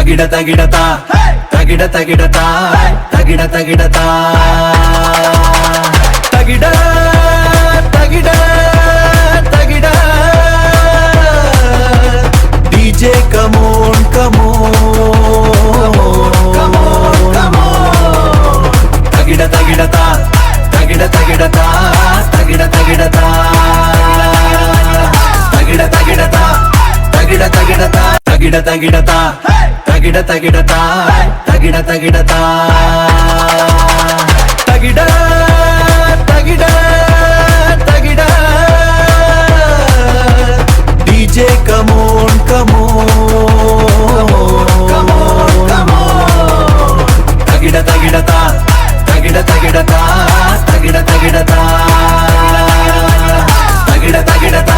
ತಗಿಡ ತಗಿಡತ ತಗಿಡ ತಗಿಡತ ತಗಿಡ ತಗಿಡತ ತಗಿಡ ತಗಿಡ ತಗಿಡ DJ come on ತಗಿಡ ತಗಿಡತ ತಗಿಡ ತಗಿಡತ ತಗಿಡ ತಗಿಡತ ತಗಿಡ ತಗಿಡತ ತಗಿಡ ತಗಿಡತ ತಗಿಡ ತಗಿಡತ ತಗಿಡ ತಗಿಡತ ತಗಿಡ ತಗಿಡತ ತಗಿಡ ತಗಿಡ ತಗಿಡ DJ come on ತಗಿಡ ತಗಿಡತ ತಗಿಡ ತಗಿಡತ ತಗಿಡ ತಗಿಡತ ತಗಿಡ ತಗಿಡತ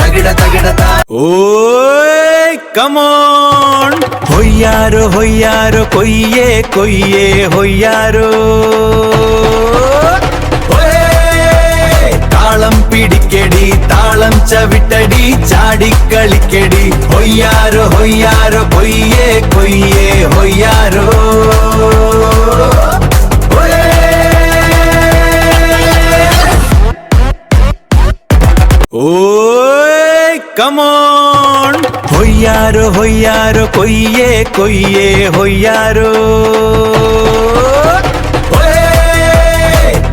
ತಗಿಡ ತಗಿಡತ ಓಯ್ come on ಹೊಯ್ಯಾರೋ ಹೊಯ್ಯಾರೋ ಕೊಯ್ಯೆ ಕೊಯ್ಯೆ ಹೊಯ್ಯಾರೋ താളം പിടിക്കടി താളം ചവിട്ടടി ചാടിക്കളിക്കടി ഹൊയ്യാരോ ഹൊയ്യാരോ കൊയ്യേ കൊയ്യേ ഹൊയ്യാരോ ഓയ് കമോൺ ഹൊയ്യാരോ ഹൊയ്യാരോ കൊയ്യേ കൊയ്യേ ഹൊയ്യാരോ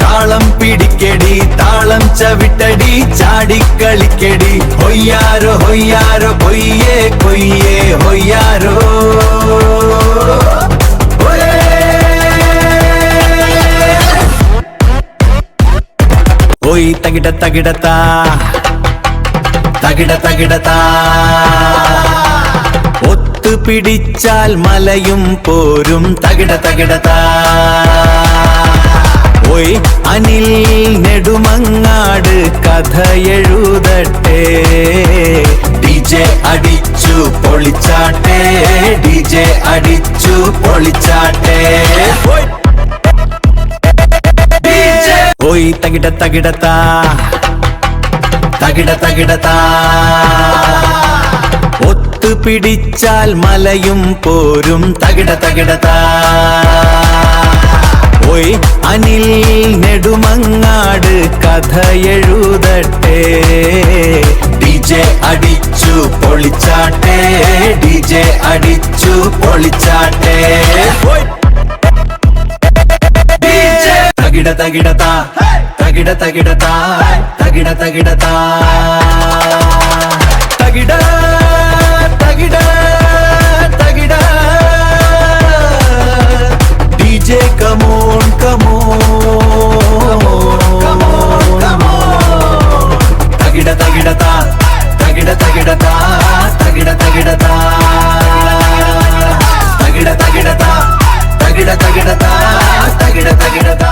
താളം പിടിക്കടി താളം ചവിട്ടടി ചാടിക്കളിക്കടി ഹൊയ്യാരോ ഹൊയ്യാരോ കൊയ്യേ കൊയ്യേ ഹൊയ്യാരോ ഓയ് തകിട തകിടത്ത തകിട തകിടത്ത ഒത്തുപിടിച്ചാൽ മലയും പോരും തകിട തകിടത്ത ഓയ് അനിൽ നെടുമങ്ങാട് കഥ എഴുതട്ടെ ഡിജെ അടിച്ചു പൊളിച്ചാട്ടെ ഡിജെ അടിച്ചു പൊളിച്ചാട്ടെ ഓയ് തകിട തകിടത്ത തകിട തകിടത്ത ഒത്തുപിടിച്ചാൽ മലയും പോരും തകിട തകിടത്ത ഓയ് അനിൽ നെടുമങ്ങാട് കഥ എഴുതട്ടെ ഡിജെ അടിച്ചു പൊളിച്ചാട്ടെ ഡിജെ അടിച്ചു പൊളിച്ചാട്ടെ തകിട തകിടത്ത തകിട തകിടത്ത തകിട തകിടത്ത തകിട തകിട തകിട ഡിജെ കമോൺ തകിട തകിടത്ത തകിട തകിടത്ത തകിട തകിടത്ത തകിട തകിടത്ത തകിട തകിടത്ത തകിട തകിടത്ത